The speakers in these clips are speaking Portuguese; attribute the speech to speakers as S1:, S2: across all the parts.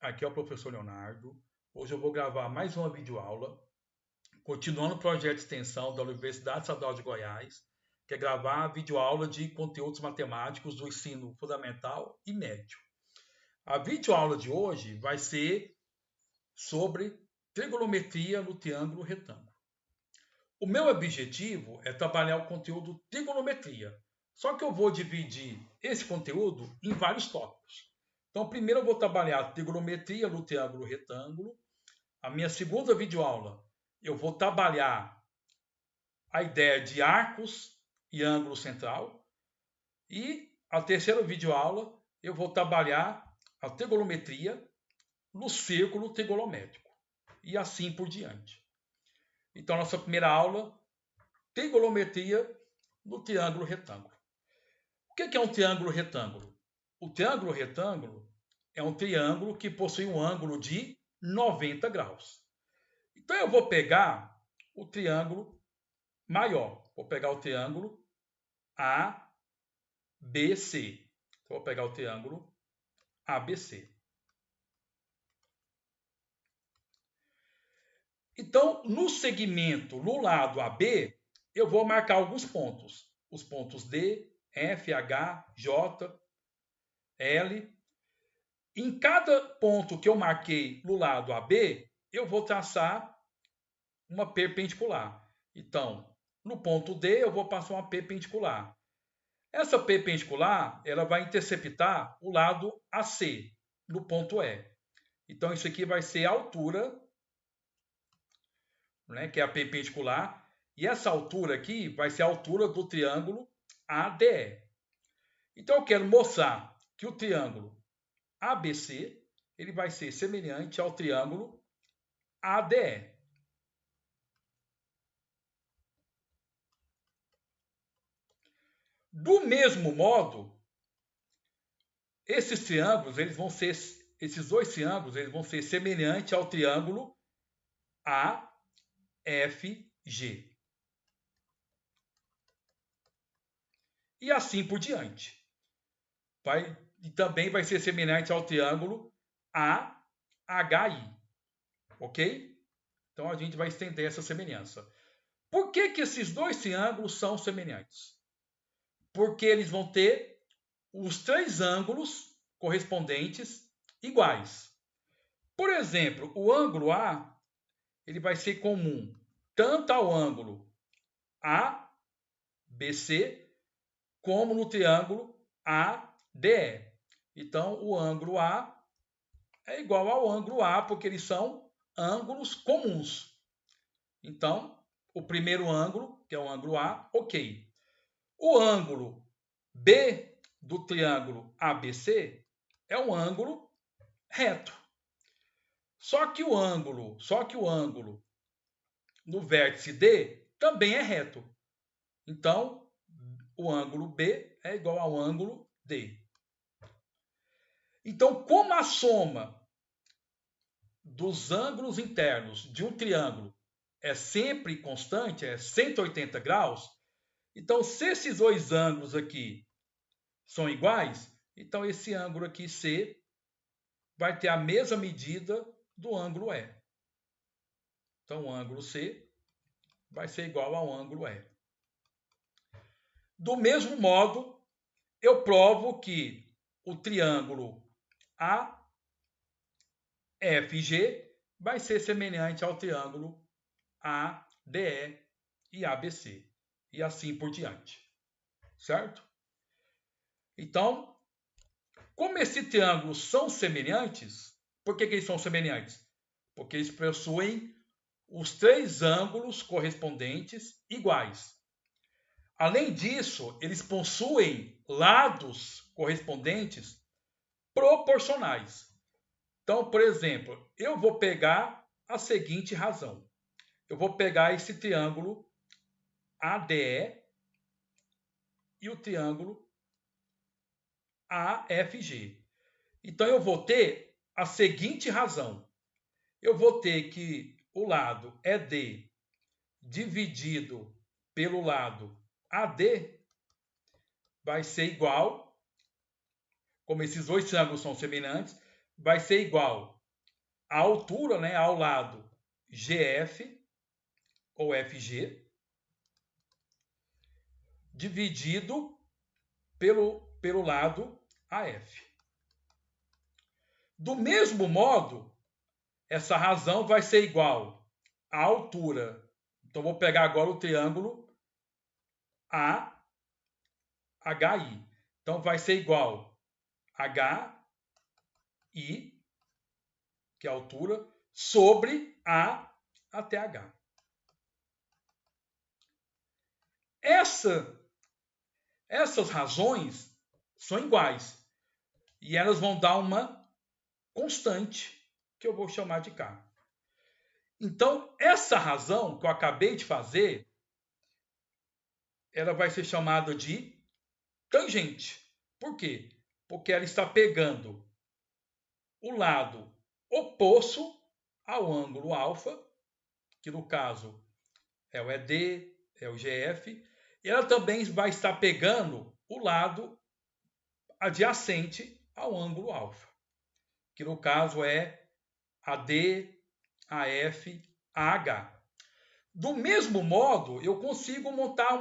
S1: Aqui é o professor Leonardo. Hoje eu vou gravar mais uma videoaula, continuando o projeto de extensão da Universidade Estadual de Goiás, que é gravar a videoaula de conteúdos matemáticos do ensino fundamental e médio. A videoaula de hoje vai ser sobre trigonometria no triângulo retângulo. O meu objetivo é trabalhar o conteúdo trigonometria, só que eu vou dividir esse conteúdo em vários tópicos. Então, primeiro eu vou trabalhar trigonometria no triângulo retângulo. A minha segunda videoaula, eu vou trabalhar a ideia de arcos e ângulo central. E a terceira videoaula, eu vou trabalhar a trigonometria no círculo trigonométrico. E assim por diante. Então, nossa primeira aula, trigonometria no triângulo retângulo. O que é um triângulo retângulo? O triângulo retângulo é um triângulo que possui um ângulo de 90 graus. Então eu vou pegar o triângulo maior. Vou pegar o triângulo ABC. Então, vou pegar o triângulo ABC. Então, no segmento, no lado AB, eu vou marcar alguns pontos. Os pontos D, F, H, J, L. Em cada ponto que eu marquei no lado AB, eu vou traçar uma perpendicular. Então, no ponto D, eu vou passar uma perpendicular. Essa perpendicular, ela vai interceptar o lado AC, no ponto E. Então, isso aqui vai ser a altura, né, que é a perpendicular, e essa altura aqui vai ser a altura do triângulo ADE. Então, eu quero mostrar que o triângulo ABC, ele vai ser semelhante ao triângulo ADE. Do mesmo modo, esses dois triângulos, eles vão ser semelhantes ao triângulo AFG. E assim por diante. E também vai ser semelhante ao triângulo AHI. Ok? Então a gente vai estender essa semelhança. Por que esses dois triângulos são semelhantes? Porque eles vão ter os três ângulos correspondentes iguais. Por exemplo, o ângulo A, ele vai ser comum tanto ao ângulo ABC como no triângulo ADE. Então, o ângulo A é igual ao ângulo A, porque eles são ângulos comuns. Então, o primeiro ângulo, que é o ângulo A, ok. O ângulo B do triângulo ABC é um ângulo reto. Só que o ângulo no vértice D também é reto. Então, o ângulo B é igual ao ângulo D. Então, como a soma dos ângulos internos de um triângulo é sempre constante, é 180 graus, então se esses dois ângulos aqui são iguais, então esse ângulo aqui C vai ter a mesma medida do ângulo E. Então o ângulo C vai ser igual ao ângulo E. Do mesmo modo, eu provo que o triângulo AFG vai ser semelhante ao triângulo ADE e ABC. E assim por diante. Certo? Então, como esses triângulos são semelhantes, por que eles são semelhantes? Porque eles possuem os três ângulos correspondentes iguais. Além disso, eles possuem lados correspondentes proporcionais. Então, por exemplo, eu vou pegar a seguinte razão. Eu vou pegar esse triângulo ADE e o triângulo AFG. Então, eu vou ter a seguinte razão. Eu vou ter que o lado ED dividido pelo lado AD vai ser igual, como esses dois triângulos são semelhantes, vai ser igual à altura, né, ao lado GF ou FG, dividido pelo lado AF. Do mesmo modo, essa razão vai ser igual à altura. Então, vou pegar agora o triângulo AHI. Então, vai ser igual a HI, que é a altura, sobre A até H. Essas razões são iguais. E elas vão dar uma constante, que eu vou chamar de K. Então, essa razão que eu acabei de fazer, ela vai ser chamada de tangente. Por quê? Porque ela está pegando o lado oposto ao ângulo alfa, que no caso é o ED, é o GF, e ela também vai estar pegando o lado adjacente ao ângulo alfa, que no caso é AD, AF, AH. Do mesmo modo, eu consigo montar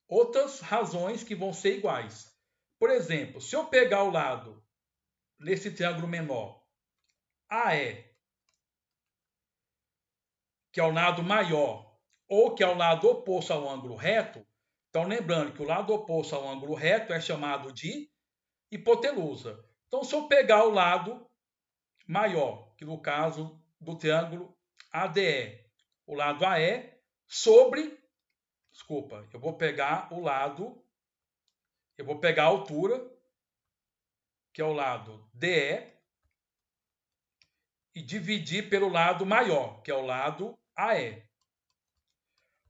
S1: outras razões que vão ser iguais. Por exemplo, se eu pegar o lado nesse triângulo menor AE, que é o lado maior, ou que é o lado oposto ao ângulo reto, então lembrando que o lado oposto ao ângulo reto é chamado de hipotenusa. Então, se eu pegar o lado maior, que no caso do triângulo ADE, o lado AE, eu vou pegar a altura, que é o lado DE, e dividir pelo lado maior, que é o lado AE.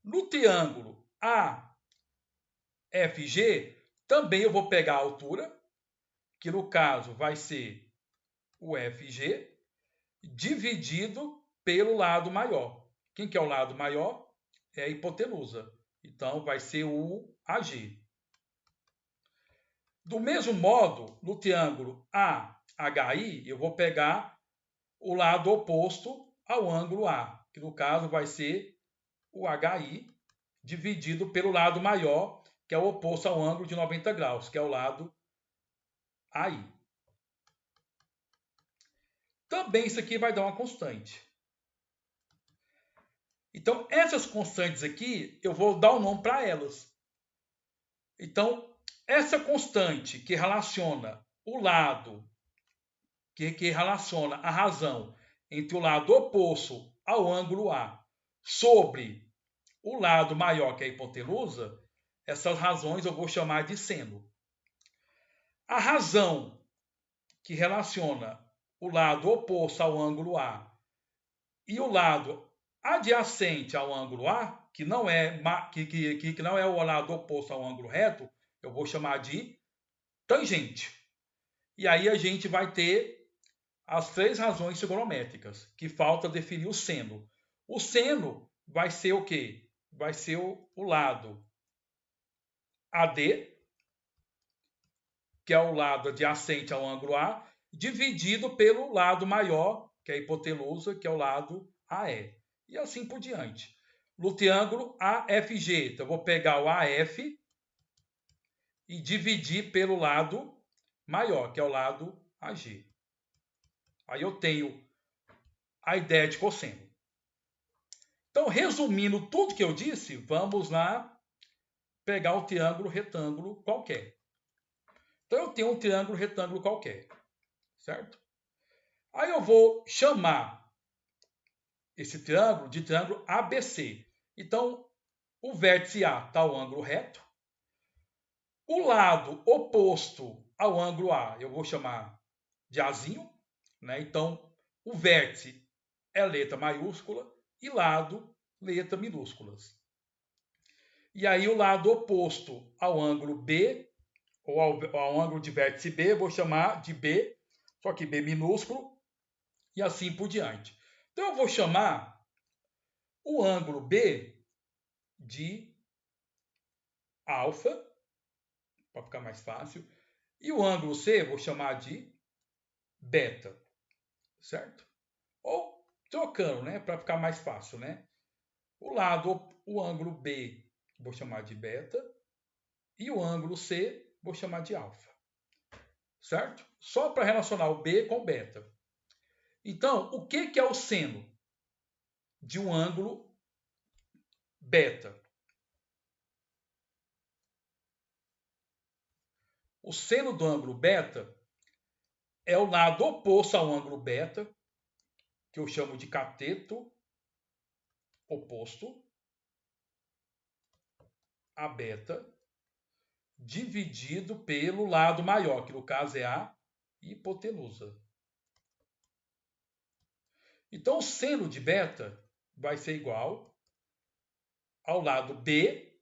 S1: No triângulo AFG, também eu vou pegar a altura, que no caso vai ser o FG, dividido pelo lado maior. Quem que é o lado maior? É a hipotenusa. Então, vai ser o AG. Do mesmo modo, no triângulo AHI, eu vou pegar o lado oposto ao ângulo A, que no caso vai ser o HI, dividido pelo lado maior, que é o oposto ao ângulo de 90 graus, que é o lado AI. Também isso aqui vai dar uma constante. Então, essas constantes aqui, eu vou dar o nome para elas. Então, essa constante que relaciona o lado, que relaciona a razão entre o lado oposto ao ângulo A sobre o lado maior, que é a hipotenusa, essas razões eu vou chamar de seno. A razão que relaciona o lado oposto ao ângulo A e o lado adjacente ao ângulo A, que não é o lado oposto ao ângulo reto, eu vou chamar de tangente. E aí a gente vai ter as três razões trigonométricas, que falta definir o seno. O seno vai ser o quê? Vai ser o lado AD, que é o lado adjacente ao ângulo A, dividido pelo lado maior, que é a hipotenusa, que é o lado AE. E assim por diante. No triângulo AFG, então eu vou pegar o AF e dividir pelo lado maior, que é o lado AG. Aí eu tenho a ideia de cosseno. Então, resumindo tudo que eu disse, vamos lá pegar o triângulo retângulo qualquer. Então, eu tenho um triângulo retângulo qualquer, certo? Aí eu vou chamar esse triângulo de triângulo ABC. Então, o vértice A está ao ângulo reto. O lado oposto ao ângulo A eu vou chamar de Azinho, né? Então, o vértice é letra maiúscula e lado, letra minúsculas. E aí, o lado oposto ao ângulo B, ou ao ângulo de vértice B, eu vou chamar de B, só que B minúsculo, e assim por diante. Então, eu vou chamar o ângulo B de alfa, para ficar mais fácil, e o ângulo C eu vou chamar de beta, certo? Ou trocando, né, para ficar mais fácil, né? O ângulo B vou chamar de beta e o ângulo C vou chamar de alfa, certo? Só para relacionar o B com o beta. Então, o que é o seno de um ângulo beta? O seno do ângulo beta é o lado oposto ao ângulo beta, que eu chamo de cateto oposto a beta, dividido pelo lado maior, que no caso é a hipotenusa. Então, o seno de beta vai ser igual ao lado B,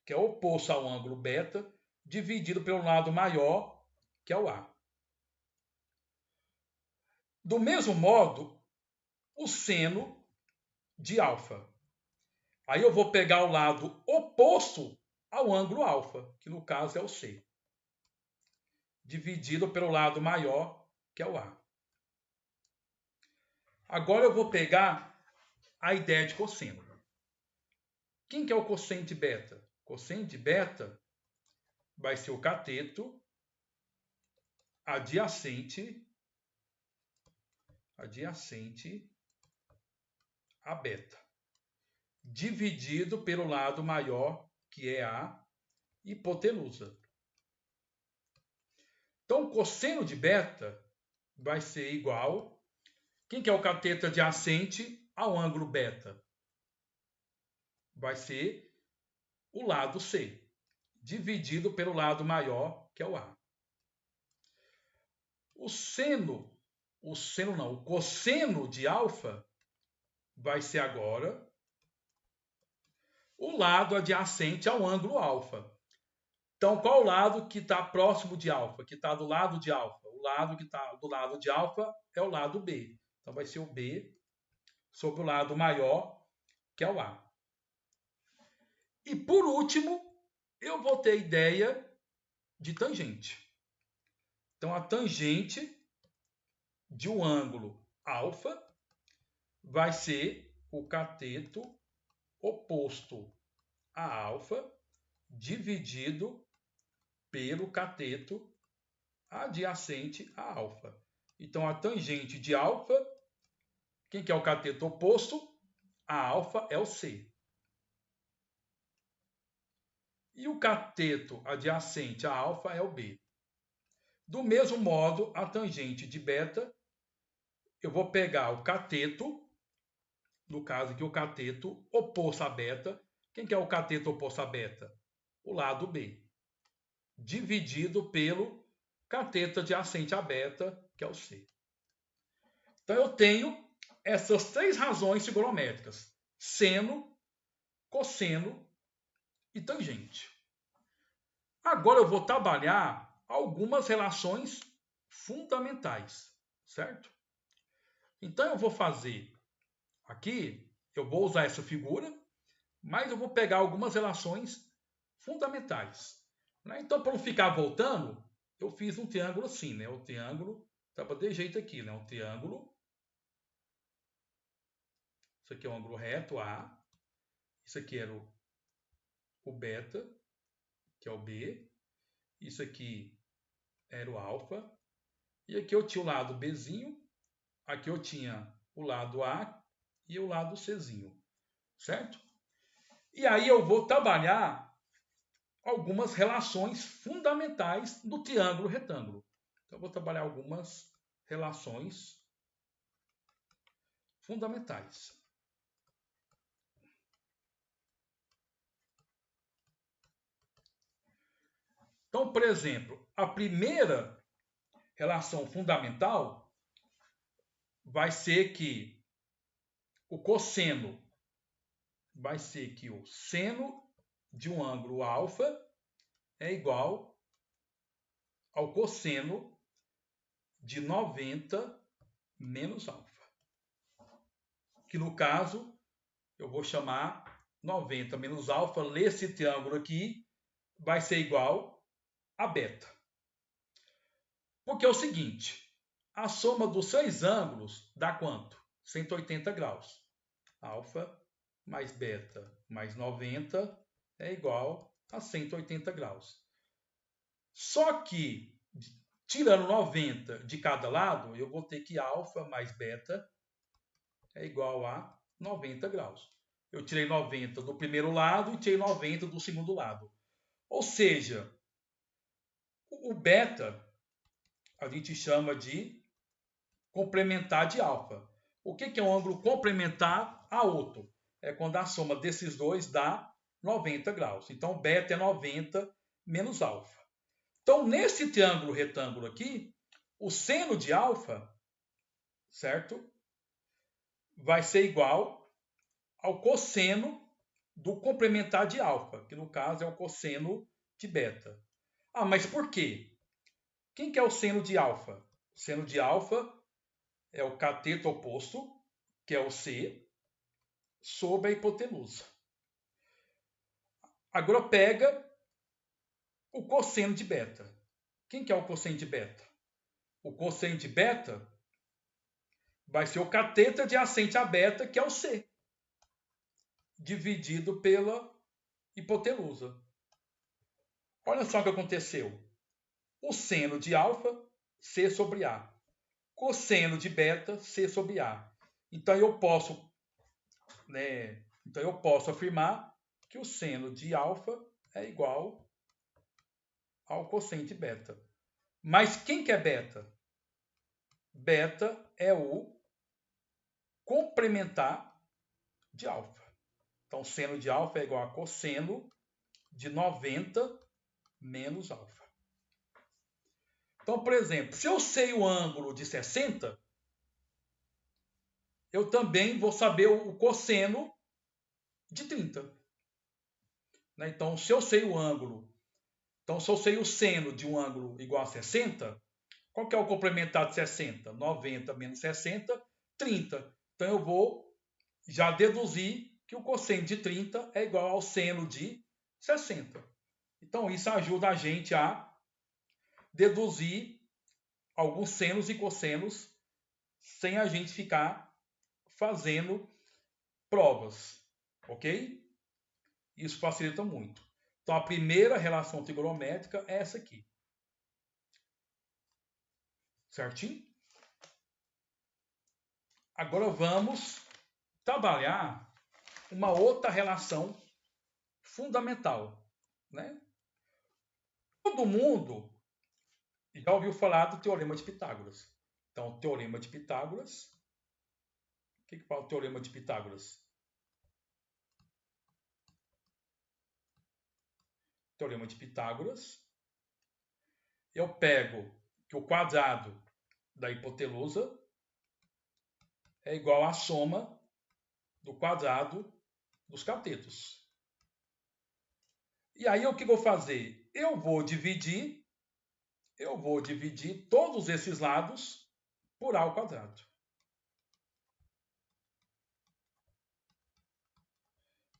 S1: que é oposto ao ângulo beta, dividido pelo lado maior, que é o A. Do mesmo modo, o seno de alfa. Aí eu vou pegar o lado oposto ao ângulo alfa, que no caso é o C, dividido pelo lado maior, que é o A. Agora eu vou pegar a ideia de cosseno. Quem que é o cosseno de beta? Cosseno de beta vai ser o cateto adjacente a beta, dividido pelo lado maior, que é a hipotenusa. Então, o cosseno de beta vai ser igual... Quem que é o cateto adjacente ao ângulo beta? Vai ser o lado C, dividido pelo lado maior, que é o A. O cosseno de alfa vai ser agora o lado adjacente ao ângulo alfa. Então, qual o lado que está próximo de alfa, que está do lado de alfa? O lado que está do lado de alfa é o lado B. Então, vai ser o B sobre o lado maior, que é o A. E, por último, eu vou ter a ideia de tangente. Então, a tangente de um ângulo alfa vai ser o cateto oposto a alfa dividido pelo cateto adjacente a alfa. Então, a tangente de alfa, quem que é o cateto oposto? A alfa é o C. E o cateto adjacente a alfa é o B. Do mesmo modo, a tangente de beta, eu vou pegar o cateto, no caso aqui o cateto oposto a beta. Quem que é o cateto oposto a beta? O lado B, dividido pelo cateto adjacente a beta, que é o C. Então eu tenho essas três razões trigonométricas: seno, cosseno e tangente. Agora eu vou trabalhar algumas relações fundamentais, certo? Então eu vou fazer aqui, eu vou usar essa figura, mas eu vou pegar algumas relações fundamentais. Então, para não ficar voltando, eu fiz um triângulo assim, né? O triângulo estava de jeito aqui, né? Um triângulo. Isso aqui é um ângulo reto, A. Isso aqui era o beta, que é o B. Isso aqui era o alfa. E aqui eu tinha o lado Bzinho. Aqui eu tinha o lado A e o lado Czinho, certo? E aí eu vou trabalhar algumas relações fundamentais do triângulo retângulo. Então, eu vou trabalhar algumas relações fundamentais. Então, por exemplo, a primeira relação fundamental vai ser que o cosseno vai ser que o seno de um ângulo alfa é igual ao cosseno de 90 menos alfa. Que no caso, eu vou chamar 90 menos alfa, ler esse triângulo aqui, vai ser igual a beta. Porque é o seguinte, A soma dos 6 ângulos dá quanto? 180 graus. Alfa mais beta mais 90 é igual a 180 graus. Só que, tirando 90 de cada lado, eu vou ter que alfa mais beta é igual a 90 graus. Eu tirei 90 do primeiro lado e tirei 90 do segundo lado. Ou seja, o beta a gente chama de complementar de alfa. O que é um ângulo complementar a outro? É quando a soma desses dois dá 90 graus. Então, beta é 90 menos alfa. Então, nesse triângulo retângulo aqui, o seno de alfa, certo? Vai ser igual ao cosseno do complementar de alfa, que no caso é o cosseno de beta. Ah, mas por quê? Quem que é o seno de alfa? O seno de alfa é o cateto oposto, que é o C, sobre a hipotenusa. Agora pega o cosseno de beta. Quem que é o cosseno de beta? O cosseno de beta vai ser o cateto adjacente a beta, que é o C, dividido pela hipotenusa. Olha só o que aconteceu. O seno de alfa, C sobre A. Cosseno de beta, C sobre A. Então eu posso afirmar que o seno de alfa é igual ao cosseno de beta. Mas quem que é beta? Beta é o complementar de alfa. Então, seno de alfa é igual a cosseno de 90 menos alfa. Então, por exemplo, se eu sei o ângulo de 60, eu também vou saber o cosseno de 30. Então, se eu sei o ângulo, então se eu sei o seno de um ângulo igual a 60, qual que é o complementar de 60? 90 menos 60, 30. Então, eu vou já deduzir que o cosseno de 30 é igual ao seno de 60. Então, isso ajuda a gente a deduzir alguns senos e cossenos sem a gente ficar fazendo provas, ok? Isso facilita muito. Então, a primeira relação trigonométrica é essa aqui. Certinho? Agora vamos trabalhar uma outra relação fundamental, né? Todo mundo já ouviu falar do Teorema de Pitágoras. Então, Teorema de Pitágoras. O que fala o Teorema de Pitágoras? Teorema de Pitágoras. Eu pego que o quadrado da hipotenusa é igual à soma do quadrado dos catetos. E aí o que vou fazer? Eu vou dividir todos esses lados por A ao quadrado.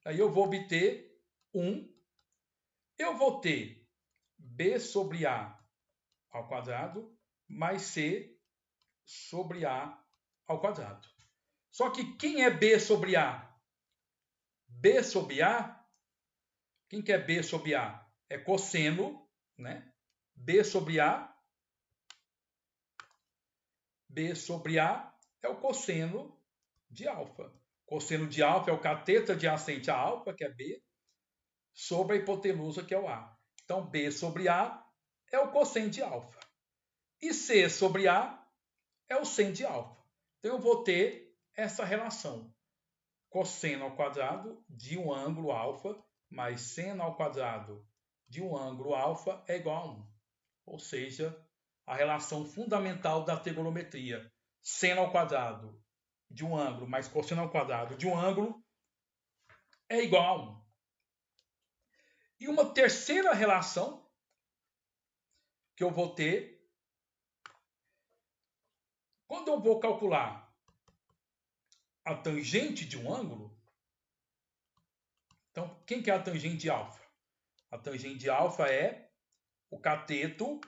S1: Aí eu vou obter 1. Eu vou ter B sobre A ao quadrado mais C sobre A ao quadrado. Só que quem é B sobre A? B sobre A? Quem que é B sobre A? É cosseno, né? B sobre A é o cosseno de alfa. Cosseno de alfa é o cateto adjacente a alfa, que é B, sobre a hipotenusa, que é o A. Então, B sobre A é o cosseno de alfa. E C sobre A é o seno de alfa. Então, eu vou ter essa relação. Cosseno ao quadrado de um ângulo alfa mais seno ao quadrado de um ângulo alfa é igual a 1. Ou seja, a relação fundamental da trigonometria. Seno ao quadrado de um ângulo mais cosseno ao quadrado de um ângulo é igual a 1. E uma terceira relação que eu vou ter quando eu vou calcular a tangente de um ângulo. Então, quem que é a tangente de alfa? A tangente de alfa é o cateto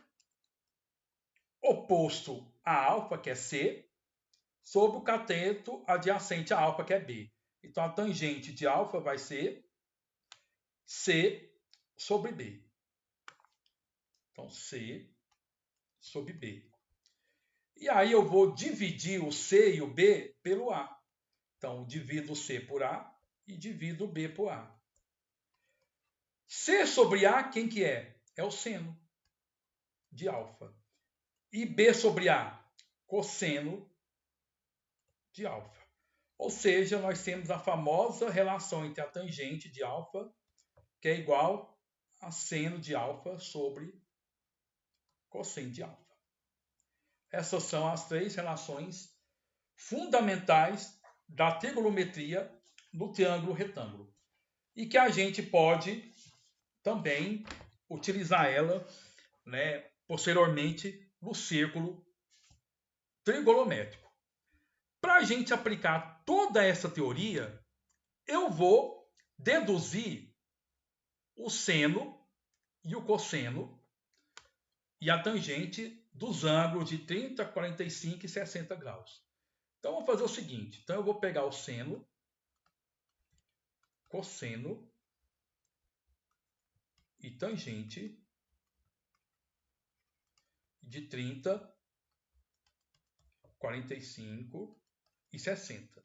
S1: oposto a alfa, que é C, sobre o cateto adjacente a alfa, que é B. Então, a tangente de alfa vai ser C sobre B. Então, C sobre B. E aí eu vou dividir o C e o B pelo A. Então, divido o C por A e divido o B por A. C sobre A, quem que é? É o seno de alfa. E B sobre A, cosseno de alfa. Ou seja, nós temos a famosa relação entre a tangente de alfa, que é igual a seno de alfa sobre cosseno de alfa. Essas são as três relações fundamentais da trigonometria no triângulo retângulo. E que a gente pode também utilizar ela, né, posteriormente no círculo trigonométrico. Para a gente aplicar toda essa teoria, eu vou deduzir o seno e o cosseno e a tangente dos ângulos de 30, 45 e 60 graus. Então, vou fazer o seguinte. Então, eu vou pegar o seno, cosseno e tangente de 30, 45 e 60.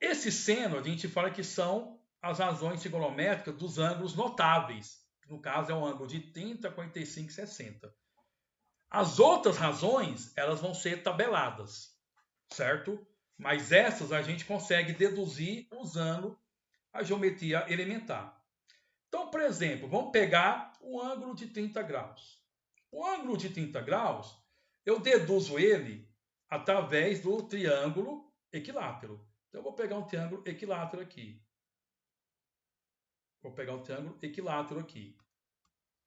S1: Esse seno, a gente fala que são as razões trigonométricas dos ângulos notáveis. No caso, é um ângulo de 30, 45 e 60. As outras razões, elas vão ser tabeladas, certo? Mas essas a gente consegue deduzir usando a geometria elementar. Então, por exemplo, vamos pegar o ângulo de 30 graus. O ângulo de 30 graus, eu deduzo ele através do triângulo equilátero. Então, eu vou pegar um triângulo equilátero aqui. Vou pegar um triângulo equilátero aqui.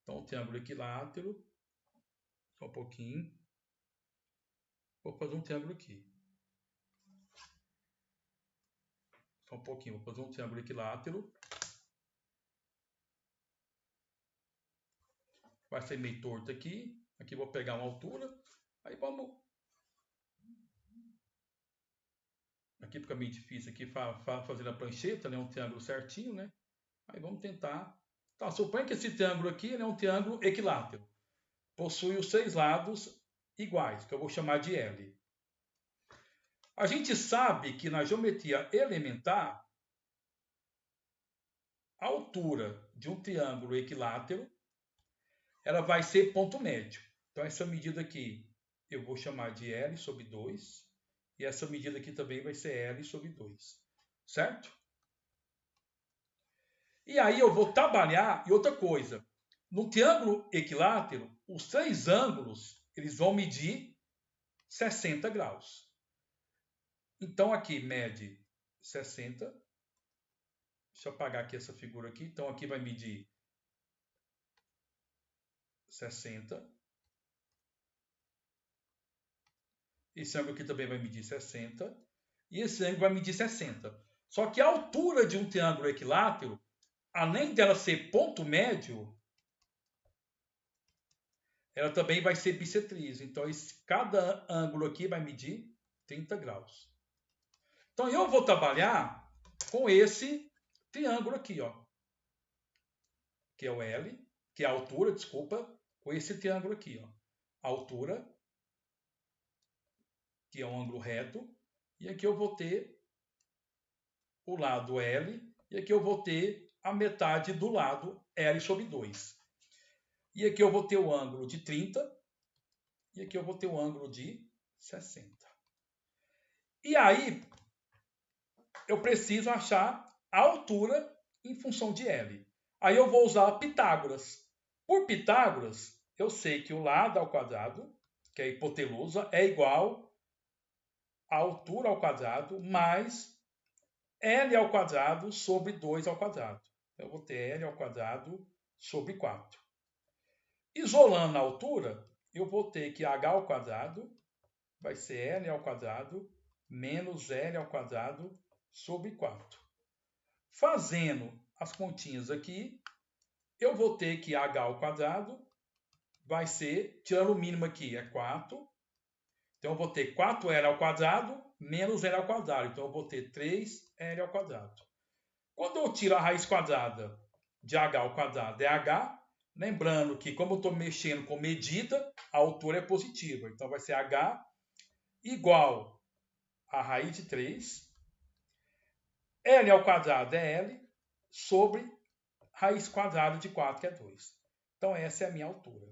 S1: Então, o triângulo equilátero, só um pouquinho. Vou fazer um triângulo aqui. Só um pouquinho, vou fazer um triângulo equilátero. Vai ser meio torto aqui. Aqui vou pegar uma altura. Aí vamos... Aqui fica meio difícil aqui fazer a prancheta, né? Um triângulo certinho, né? Aí vamos tentar. Tá, suponha que esse triângulo aqui é um triângulo equilátero. Possui os 6 lados iguais, que eu vou chamar de L. A gente sabe que na geometria elementar, a altura de um triângulo equilátero, ela vai ser ponto médio. Então, essa medida aqui eu vou chamar de L sobre 2. E essa medida aqui também vai ser L sobre 2. Certo? E aí eu vou trabalhar, e outra coisa, no triângulo equilátero, os 3 ângulos, eles vão medir 60 graus. Então, aqui mede 60. Deixa eu apagar aqui essa figura aqui. Então, aqui vai medir 60. Esse ângulo aqui também vai medir 60. E esse ângulo vai medir 60. Só que a altura de um triângulo equilátero, além dela ser ponto médio, ela também vai ser bissetriz. Então, cada ângulo aqui vai medir 30 graus. Então, eu vou trabalhar com esse triângulo aqui, ó, que é o L, que é a altura, desculpa, com esse triângulo aqui, ó, a altura, que é um ângulo reto, e aqui eu vou ter o lado L, e aqui eu vou ter a metade do lado L sobre 2. E aqui eu vou ter o ângulo de 30, e aqui eu vou ter o ângulo de 60. E aí, eu preciso achar a altura em função de L. Aí eu vou usar Pitágoras. Por Pitágoras, eu sei que o lado ao quadrado, que é a hipotenusa, é igual à altura ao quadrado mais L ao quadrado sobre 2 ao quadrado. Eu vou ter L ao quadrado sobre 4. Isolando a altura, eu vou ter que H ao quadrado vai ser L ao quadrado menos L ao quadrado sobre 4. Fazendo as continhas aqui, eu vou ter que H ao quadrado vai ser, tirando o mínimo aqui, é 4. Então, eu vou ter 4L ao quadrado menos L ao quadrado. Então, eu vou ter 3L ao quadrado. Quando eu tiro a raiz quadrada de H ao quadrado é H, lembrando que como eu estou mexendo com medida, a altura é positiva. Então, vai ser H igual a raiz de 3. L ao quadrado é L sobre raiz quadrada de 4, que é 2. Então, essa é a minha altura,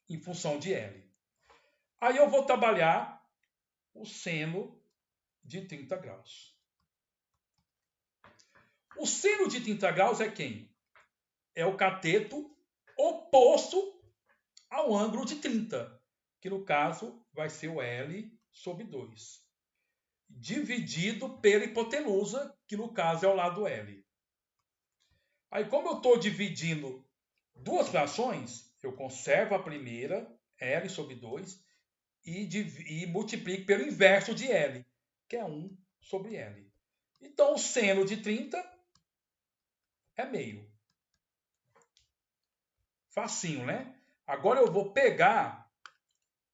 S1: em função de L. Aí eu vou trabalhar o seno de 30 graus. O seno de 30 graus é quem? É o cateto oposto ao ângulo de 30, que no caso vai ser o L sobre 2, dividido pela hipotenusa, que no caso é o lado L. Aí, como eu estou dividindo duas frações, eu conservo a primeira, L sobre 2, e multiplico pelo inverso de L, que é 1 sobre L. Então, o seno de 30 é meio. Facinho, né? Agora eu vou pegar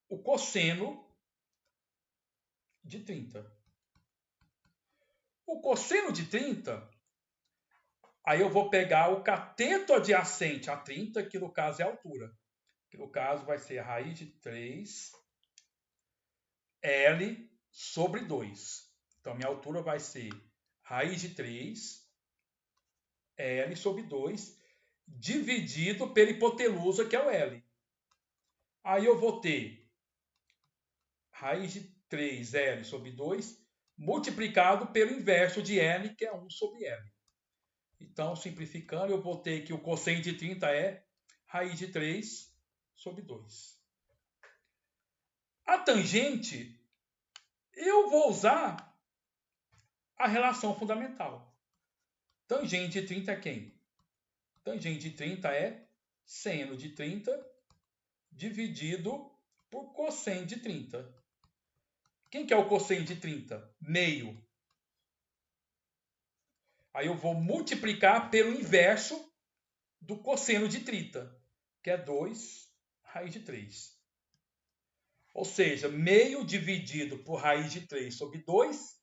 S1: o cosseno de 30. O cosseno de 30, aí eu vou pegar o cateto adjacente a 30, que no caso é a altura. Que no caso vai ser a raiz de 3 L sobre 2. Então, minha altura vai ser raiz de 3 L sobre 2, dividido pela hipotenusa, que é o L. Aí eu vou ter raiz de 3L sobre 2, multiplicado pelo inverso de L, que é 1 sobre L. Então, simplificando, eu vou ter que o cosseno de 30 é raiz de 3 sobre 2. A tangente, eu vou usar a relação fundamental. Tangente de 30 é quem? Tangente de 30 é seno de 30 dividido por cosseno de 30. Quem que é o cosseno de 30? Meio. Aí eu vou multiplicar pelo inverso do cosseno de 30, que é 2 raiz de 3. Ou seja, meio dividido por raiz de 3 sobre 2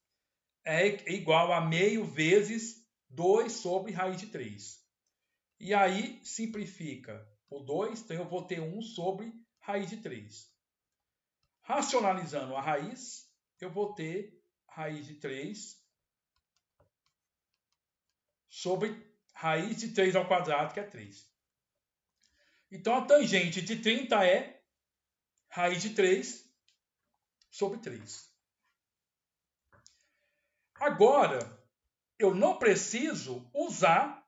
S1: é igual a meio vezes 2 sobre raiz de 3. E aí simplifica o 2, então eu vou ter 1 sobre raiz de 3. Racionalizando a raiz, eu vou ter raiz de 3 sobre raiz de 3 ao quadrado, que é 3. Então, a tangente de 30 é raiz de 3 sobre 3. Agora, eu não preciso usar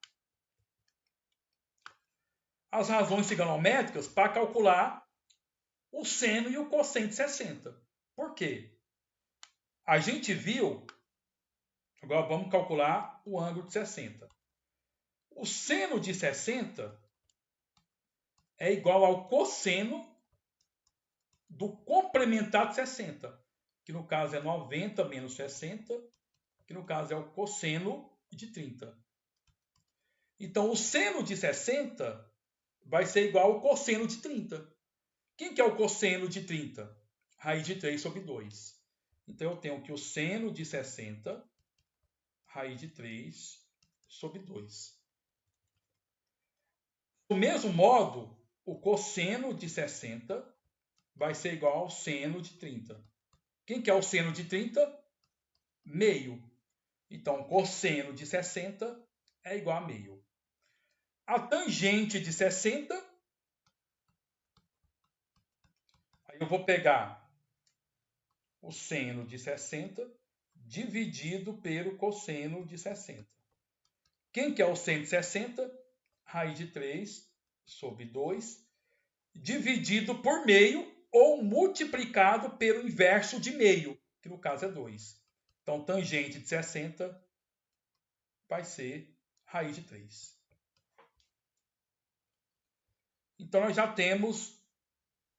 S1: as razões trigonométricas para calcular o seno e o cosseno de 60. Por quê? A gente viu, agora vamos calcular o ângulo de 60. O seno de 60 é igual ao cosseno do complementar de 60, que no caso é 90 menos 60, que no caso é o cosseno de 30. Então, o seno de 60 vai ser igual ao cosseno de 30. Quem que é o cosseno de 30? Raiz de 3 sobre 2. Então, eu tenho que o seno de 60, raiz de 3 sobre 2. Do mesmo modo, o cosseno de 60 vai ser igual ao seno de 30. Quem que é o seno de 30? Meio. Então, cosseno de 60 é igual a meio. A tangente de 60, aí eu vou pegar o seno de 60 dividido pelo cosseno de 60. Quem que é o seno de 60? Raiz de 3 sobre 2, dividido por meio ou multiplicado pelo inverso de meio, que no caso é 2. Então, tangente de 60 vai ser raiz de 3. Então, nós já temos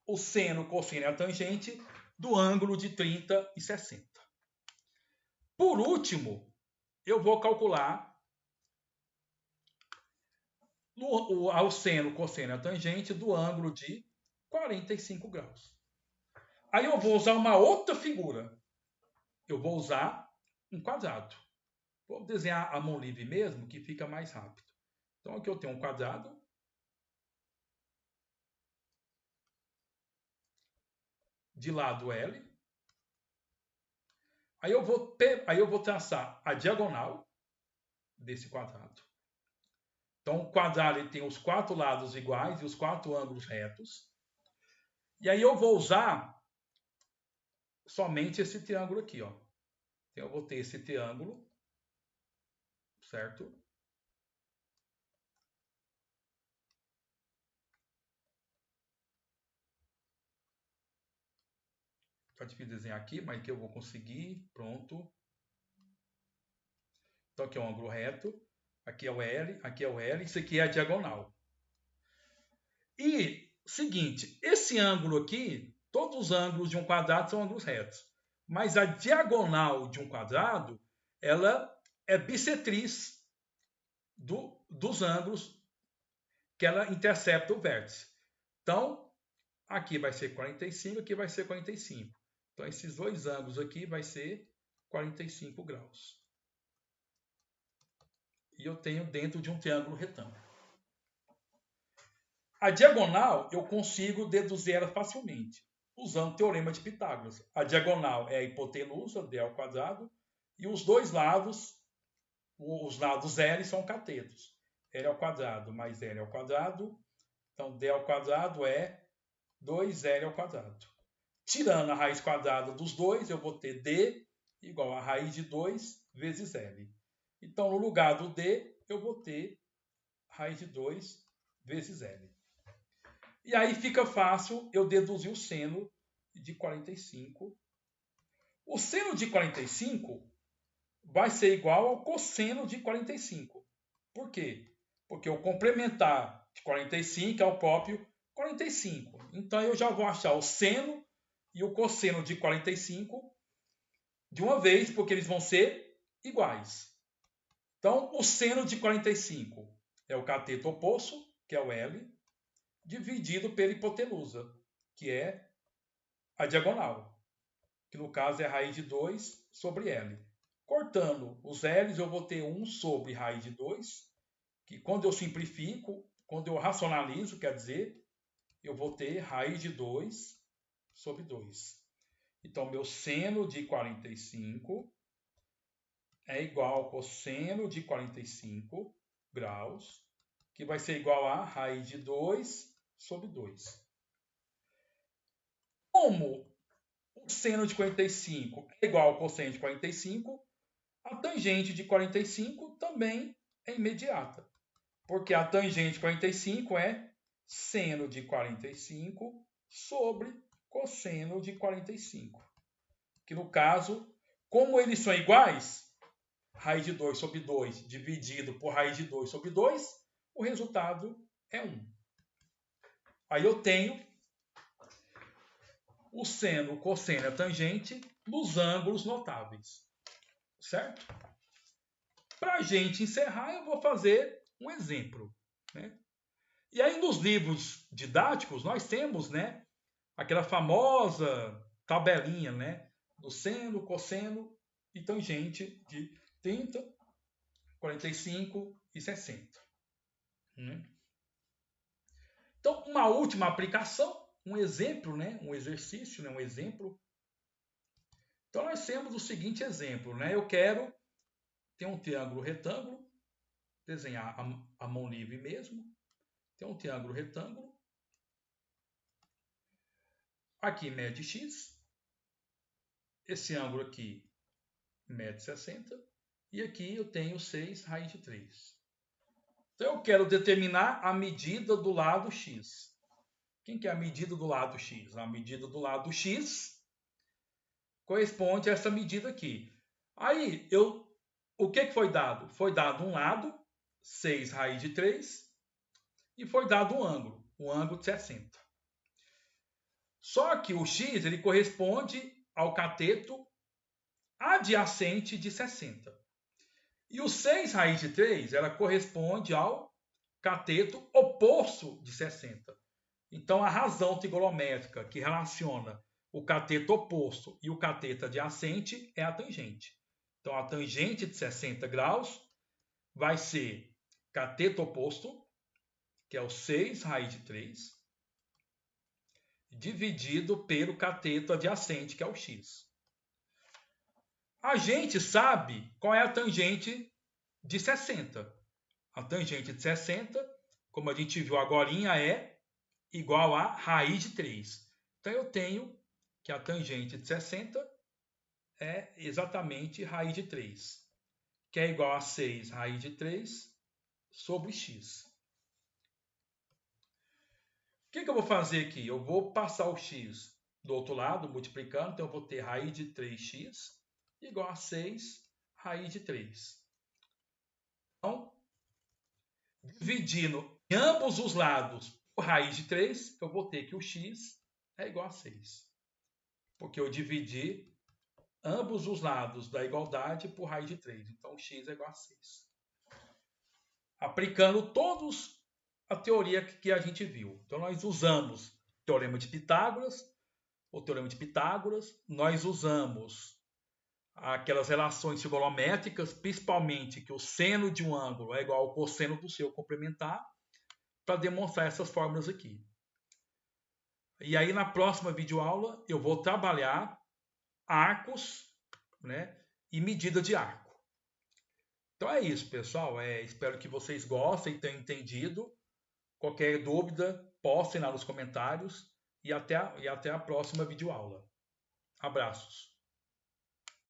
S1: o seno, o cosseno e a tangente do ângulo de 30 e 60. Por último, eu vou calcular o seno, o cosseno e a tangente do ângulo de 45 graus. Aí eu vou usar uma outra figura. Eu vou usar um quadrado. Vou desenhar a mão livre mesmo, que fica mais rápido. Então aqui eu tenho um quadrado. De lado L. Aí eu vou traçar a diagonal desse quadrado. Então o quadrado ele tem os 4 lados iguais e os 4 ângulos retos. E aí eu vou usar somente esse triângulo aqui, ó. Então eu vou ter esse triângulo, certo? Tá difícil desenhar aqui, mas aqui eu vou conseguir. Pronto. Então aqui é um ângulo reto. Aqui é o L, aqui é o L. Isso aqui é a diagonal. E, seguinte, esse ângulo aqui, todos os ângulos de um quadrado são ângulos retos. Mas a diagonal de um quadrado, ela é bissetriz dos ângulos que ela intercepta o vértice. Então, aqui vai ser 45, aqui vai ser 45. Então, esses dois ângulos aqui vai ser 45 graus. E eu tenho dentro de um triângulo retângulo. A diagonal eu consigo deduzir ela facilmente, usando o teorema de Pitágoras. A diagonal é a hipotenusa, d ao quadrado, e os dois lados, os lados L são catetos. L ao quadrado mais L ao quadrado, então d ao quadrado é 2L ao quadrado. Tirando a raiz quadrada dos dois, eu vou ter d igual a raiz de 2 vezes L. Então, no lugar do d, eu vou ter raiz de 2 vezes L. E aí fica fácil eu deduzir o seno de 45. O seno de 45 vai ser igual ao cosseno de 45. Por quê? Porque o complementar de 45 é o próprio 45. Então eu já vou achar o seno e o cosseno de 45 de uma vez, porque eles vão ser iguais. Então, o seno de 45 é o cateto oposto, que é o L, dividido pela hipotenusa, que é a diagonal, que no caso é raiz de 2 sobre L. Cortando os L's, eu vou ter 1 sobre raiz de 2, que quando eu simplifico, quando eu racionalizo, quer dizer, eu vou ter raiz de 2 sobre 2. Então, meu seno de 45 é igual ao cosseno de 45 graus, que vai ser igual a raiz de 2 sobre 2. Como o seno de 45 é igual ao cosseno de 45, a tangente de 45 também é imediata, porque a tangente de 45 é seno de 45 sobre cosseno de 45. Que no caso, como eles são iguais, raiz de 2 sobre 2 dividido por raiz de 2 sobre 2, o resultado é 1. Aí eu tenho o seno, o cosseno e a tangente nos ângulos notáveis. Certo? Para a gente encerrar, eu vou fazer um exemplo. Né? E aí nos livros didáticos nós temos, né, aquela famosa tabelinha, né, do seno, cosseno e tangente de 30, 45 e 60. Então, uma última aplicação, um exemplo, né, um exercício, né, um exemplo. Então, nós temos o seguinte exemplo. Né? Eu quero ter um triângulo retângulo, desenhar a mão livre mesmo. Tem um triângulo retângulo. Aqui mede x. Esse ângulo aqui mede 60. E aqui eu tenho 6 raiz de 3. Então eu quero determinar a medida do lado x. Quem que é a medida do lado x? A medida do lado x corresponde a essa medida aqui. Aí, o que foi dado? Foi dado um lado, 6 raiz de 3, e foi dado um ângulo de 60. Só que o x ele corresponde ao cateto adjacente de 60. E o 6 raiz de 3 ela corresponde ao cateto oposto de 60. Então, a razão trigonométrica que relaciona o cateto oposto e o cateto adjacente é a tangente. Então, a tangente de 60 graus vai ser cateto oposto, que é o 6 raiz de 3, dividido pelo cateto adjacente, que é o x. A gente sabe qual é a tangente de 60. A tangente de 60, como a gente viu agora, é igual a raiz de 3. Então, eu tenho que a tangente de 60 é exatamente raiz de 3, que é igual a 6 raiz de 3 sobre x. O que eu vou fazer aqui? Eu vou passar o x do outro lado, multiplicando, então eu vou ter raiz de 3x igual a 6 raiz de 3. Então, dividindo em ambos os lados por raiz de 3, eu vou ter que o x é igual a 6. Porque eu dividi ambos os lados da igualdade por raiz de 3. Então, x é igual a 6. Aplicando todos a teoria que a gente viu. Então, nós usamos o teorema de Pitágoras, nós usamos aquelas relações trigonométricas, principalmente que o seno de um ângulo é igual ao cosseno do seu complementar, para demonstrar essas fórmulas aqui. E aí, na próxima videoaula, eu vou trabalhar arcos, né, e medida de arco. Então é isso, pessoal. Espero que vocês gostem e tenham entendido. Qualquer dúvida, postem lá nos comentários e até a próxima videoaula. Abraços.